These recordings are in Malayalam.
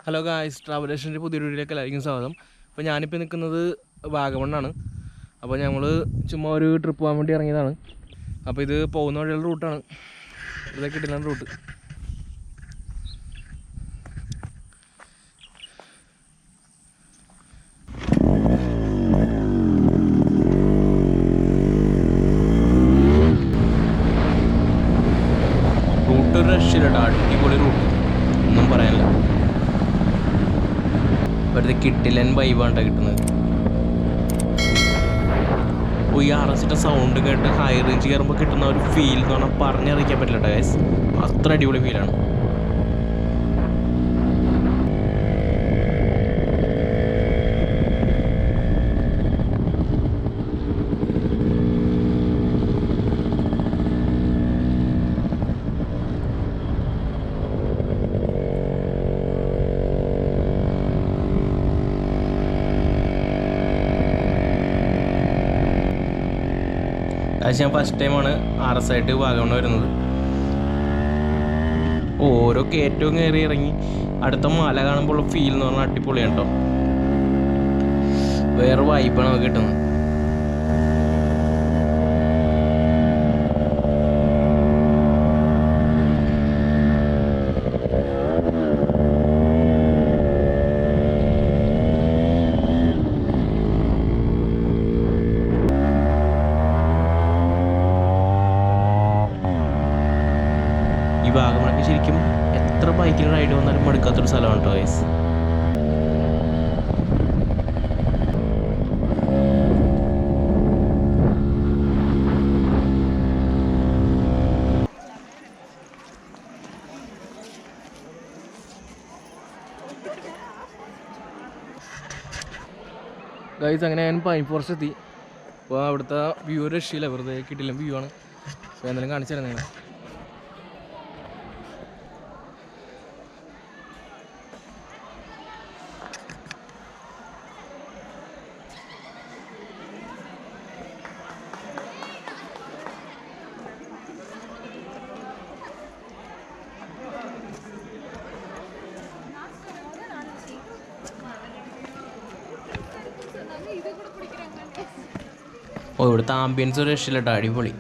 ഹലോ ഗായ്സ്, ട്രാവലേഷൻ്റെ പുതിയൊരു വീഡിയോയിലേക്ക് എല്ലാവർക്കും സ്വാഗതം. അപ്പോൾ ഞാനിപ്പോൾ നിൽക്കുന്നത് വാഗമണ്ണാണ്. അപ്പോൾ ഞങ്ങൾ ചുമ്മാ ഒരു ട്രിപ്പ് പോകാൻ വേണ്ടി ഇറങ്ങിയതാണ്. അപ്പോൾ ഇത് പോകുന്ന വഴിയുള്ള റൂട്ടാണ്, ഇതൊക്കെ കിട്ടില്ല റൂട്ട്. റൂട്ട് ഒരു രക്ഷയില്ല, അടിപൊളി റൂട്ട്, ഒന്നും പറയാനില്ല. വെറുതെ കിട്ടില്ലൻ വൈബാണ് കിട്ടുന്നത്. അപ്പോൾ ഈ RS-ന്റെ സൗണ്ട് കേട്ട് ഹൈ റേഞ്ച് കയറുമ്പോൾ കിട്ടുന്ന ഒരു ഫീൽ എന്ന് പറഞ്ഞാൽ പറഞ്ഞറിയിക്കാൻ പറ്റില്ല കേട്ടോ ഗൈസ്. അത്ര അടിപൊളി ഫീലാണ്. അത് ഞാൻ ഫസ്റ്റ് ടൈമാണ് RS ആയിട്ട് വാഗമൺ വരുന്നത്. ഓരോ കയറ്റവും കയറി ഇറങ്ങി അടുത്ത മല കാണുമ്പോൾ ഫീൽ എന്ന് പറഞ്ഞാൽ അടിപൊളിയാണ് കേട്ടോ. വേറെ വൈബാണ് നമുക്ക് കിട്ടുന്നത്. ഈ വാഗമണൊക്കെ ശരിക്കും എത്ര ബൈക്കിൽ റൈഡ് വന്നാലും മടുക്കാത്തൊരു സ്ഥലമാണ് കേട്ടോ ഗൈസ്. ഗൈസ് അങ്ങനെ ഞാൻ പൈൻ ഫോറസ്റ്റ് എത്തി. അപ്പോൾ അവിടുത്തെ വ്യൂ രക്ഷയില്ല, വെറുതെ കിട്ടില്ല വ്യൂ ആണ്. അപ്പോൾ എന്തെങ്കിലും കാണിച്ചു തരാം നിങ്ങൾ. ഓ, ഇവിടുത്തെ ആംബിയൻസ് ഒരു രക്ഷയില്ല കേട്ടോ, അടിപൊളി.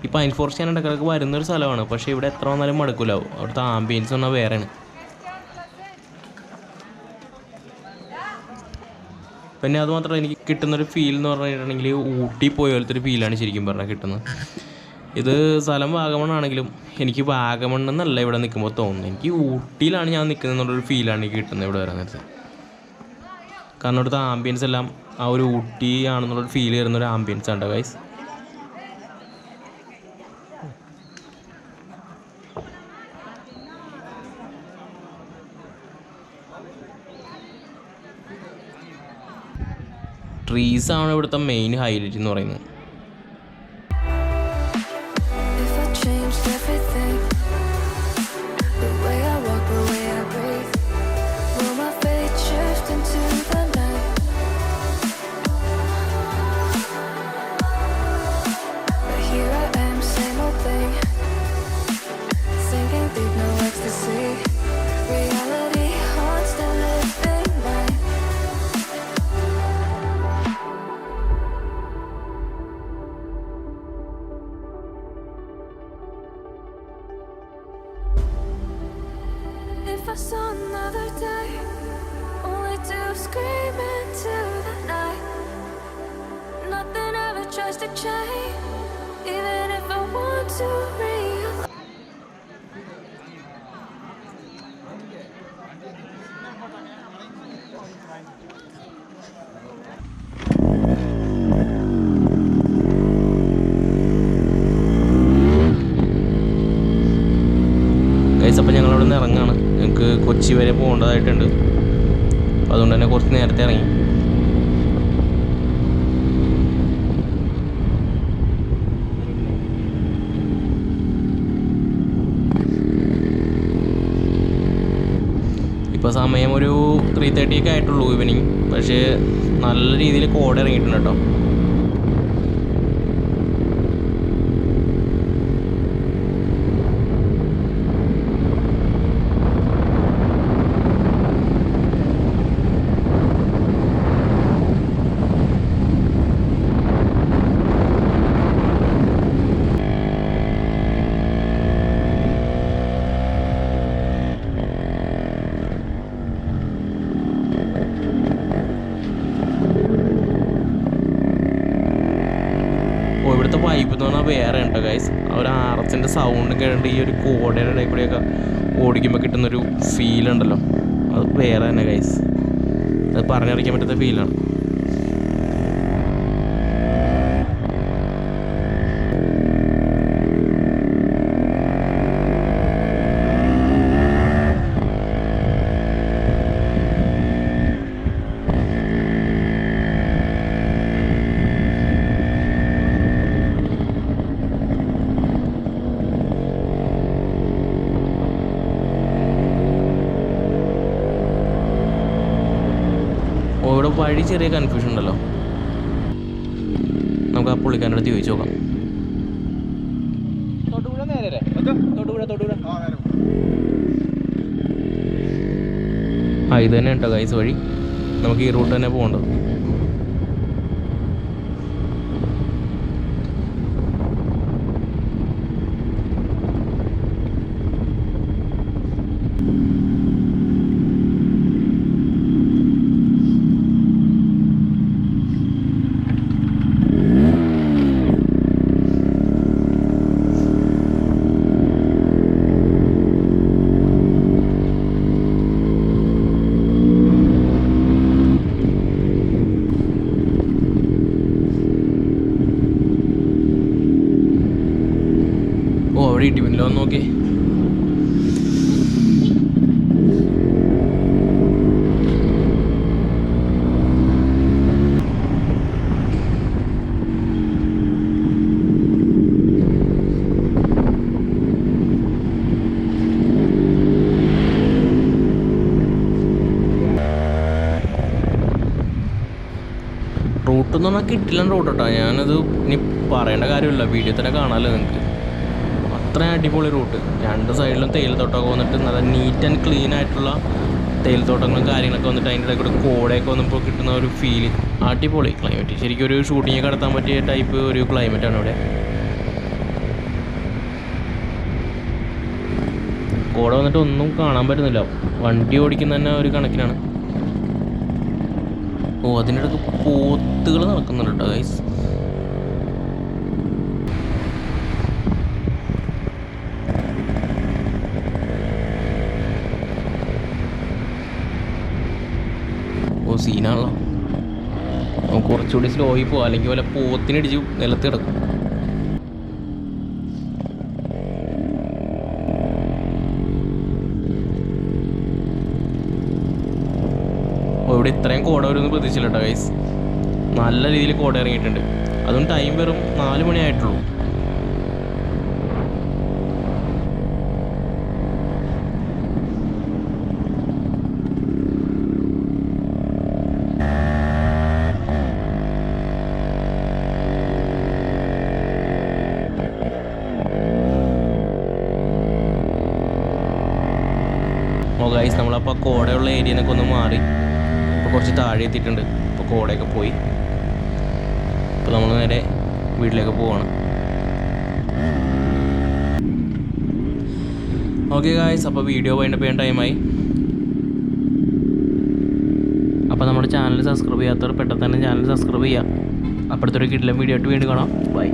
ഈ പൈൻ ഫോറസ്റ്റ് ഞാൻ ഇടയ്ക്കിടയ്ക്ക് വരുന്നൊരു സ്ഥലമാണ്, പക്ഷേ ഇവിടെ എത്ര വന്നാലും മടുക്കില്ലാവും. അവിടുത്തെ ആംബിയൻസ് പറഞ്ഞാൽ വേറെയാണ്. പിന്നെ അതുമാത്രമല്ല, എനിക്ക് കിട്ടുന്നൊരു ഫീൽ എന്ന് പറഞ്ഞിട്ടുണ്ടെങ്കിൽ ഊട്ടി പോയ പോലത്തെ ഒരു ഫീലാണ് ശരിക്കും പറഞ്ഞാൽ കിട്ടുന്നത്. ഇത് സ്ഥലം വാഗമണ്ണാണെങ്കിലും എനിക്ക് വാഗമണ്ണെന്നല്ല ഇവിടെ നിൽക്കുമ്പോൾ തോന്നുന്നത്, എനിക്ക് ഊട്ടിയിലാണ് ഞാൻ നിൽക്കുന്നത് എന്നുള്ളൊരു ഫീലാണ് എനിക്ക് കിട്ടുന്നത് ഇവിടെ വരാൻ നേരത്തെ. കാരണം ഇവിടുത്തെ ആംബിയൻസ് എല്ലാം ആ ഒരു ഊട്ടി ആണെന്നുള്ളൊരു ഫീൽ ചെയ്യുന്നൊരു ആംബിയൻസ് ആണ് ഗൈസ്. ട്രീസാണ് ഇവിടുത്തെ മെയിൻ ഹൈലൈറ്റ് എന്ന് പറയുന്നത്. If I saw another day, only to scream into the night. Nothing ever tries to change, even if I want to realize. Guys, അപ്പോൾ ഞങ്ങളവിടെ നിന്ന് ഇറങ്ങാണ്. ഞങ്ങൾക്ക് കൊച്ചി വരെ പോകേണ്ടതായിട്ടുണ്ട്. അപ്പോൾ അതുകൊണ്ട് തന്നെ കുറച്ച് നേരത്തെ ഇറങ്ങി. ഇപ്പോൾ സമയം ഒരു 3:30 ഒക്കെ ആയിട്ടുള്ളൂ ഈവനിങ്. പക്ഷേ നല്ല രീതിയിൽ കോട ഇറങ്ങിയിട്ടുണ്ട് കേട്ടോ. എന്ന് പറഞ്ഞാൽ വേറെ ഉണ്ടോ ഗൈസ്. ആ ഒരു ആർച്ചിൻ്റെ സൗണ്ട് കേട്ടിട്ട് ഈ ഒരു കോടയുടെ ഇടയിൽ കൂടെയൊക്കെ ഓടിക്കുമ്പോൾ കിട്ടുന്നൊരു ഫീലുണ്ടല്ലോ, അത് വേറെ തന്നെ ഗൈസ്. അത് പറഞ്ഞറിയിക്കാൻ പറ്റാത്ത ഫീലാണ്. ഇവിടെ വഴി ചെറിയ കൺഫ്യൂഷൻ ഉണ്ടല്ലോ, നമുക്ക് ആ പുള്ളിക്കാരൻ്റെ അടുത്ത് ചോദിച്ചു നോക്കാം. ആ ഇത് തന്നെ ഉണ്ടോ ഗൈസ് വഴി, നമുക്ക് ഈ റൂട്ട് തന്നെ പോകേണ്ടത്. അവിടെ ഇടിമിന്നലോ ഒന്ന് നോക്കി. റൂട്ടെന്ന് പറഞ്ഞാൽ കിട്ടില്ല റൂട്ട് കേട്ടോ. ഞാനത് ഇനി പറയേണ്ട കാര്യമില്ല, വീഡിയോ തന്നെ കാണാമല്ലോ നിങ്ങൾക്ക്. അത്രയും അടിപൊളി റൂട്ട്. രണ്ട് സൈഡിലും തേയിലത്തോട്ടമൊക്കെ വന്നിട്ട് നല്ല നീറ്റ് ആൻഡ് ക്ലീൻ ആയിട്ടുള്ള തേയിലത്തോട്ടങ്ങളും കാര്യങ്ങളൊക്കെ വന്നിട്ട് അതിൻ്റെ ഇടയിൽ കൂടെ കോടയൊക്കെ വന്നപ്പോൾ കിട്ടുന്ന ഒരു ഫീല്. അടിപൊളി ക്ലൈമറ്റ്. ശരിക്കും ഒരു ഷൂട്ടിങ്ങൊക്കെ നടത്താൻ പറ്റിയ ടൈപ്പ് ഒരു ക്ലൈമറ്റാണ് ഇവിടെ. കോട വന്നിട്ട് ഒന്നും കാണാൻ പറ്റുന്നില്ല, വണ്ടി ഓടിക്കുന്ന തന്നെ ഒരു കണക്കിനാണ്. ഓ അതിൻ്റെ ഇടയ്ക്ക് പോത്തുകൾ നടക്കുന്നുണ്ട് കേട്ടോ ഗൈസ്. ഓ സീനാണല്ലോ. കുറച്ചുകൂടി സ്ലോയി പോവാം, അല്ലെങ്കിൽ വല്ല പോത്തിനിടിച്ച് നിലത്ത് കിടക്കും. ഇവിടെ ഇത്രയും കോട വരുമെന്ന് പ്രതീക്ഷിച്ചില്ല കേട്ടോ ഗൈസ്. നല്ല രീതിയിൽ കോട ഇറങ്ങിയിട്ടുണ്ട്. അതും ടൈം വെറും 4 മണി ആയിട്ടുള്ളൂ. ഓ ഗൈസ് നമ്മളപ്പോൾ കോടയുള്ള ഏരിയനൊക്കെ ഒന്ന് മാറി ഇപ്പോൾ കുറച്ച് താഴെ എത്തിയിട്ടുണ്ട്. ഇപ്പോൾ കോടയൊക്കെ പോയി. ഇപ്പോൾ നമ്മൾ നേരെ വീട്ടിലേക്ക് പോവാണ്. ഓക്കെ ഗൈസ്, അപ്പോൾ വീഡിയോ വൈൻഡപ്പ് ചെയ്യാൻ ടൈമായി. അപ്പോൾ നമ്മുടെ ചാനൽ സബ്സ്ക്രൈബ് ചെയ്യാത്തവർ പെട്ടെന്ന് തന്നെ ചാനൽ സബ്സ്ക്രൈബ് ചെയ്യുക. അപ്പോഴത്തെ ഒരു കിടിലൻ വീഡിയോ ആയിട്ട് വീണ്ടും കാണാം. ബൈ.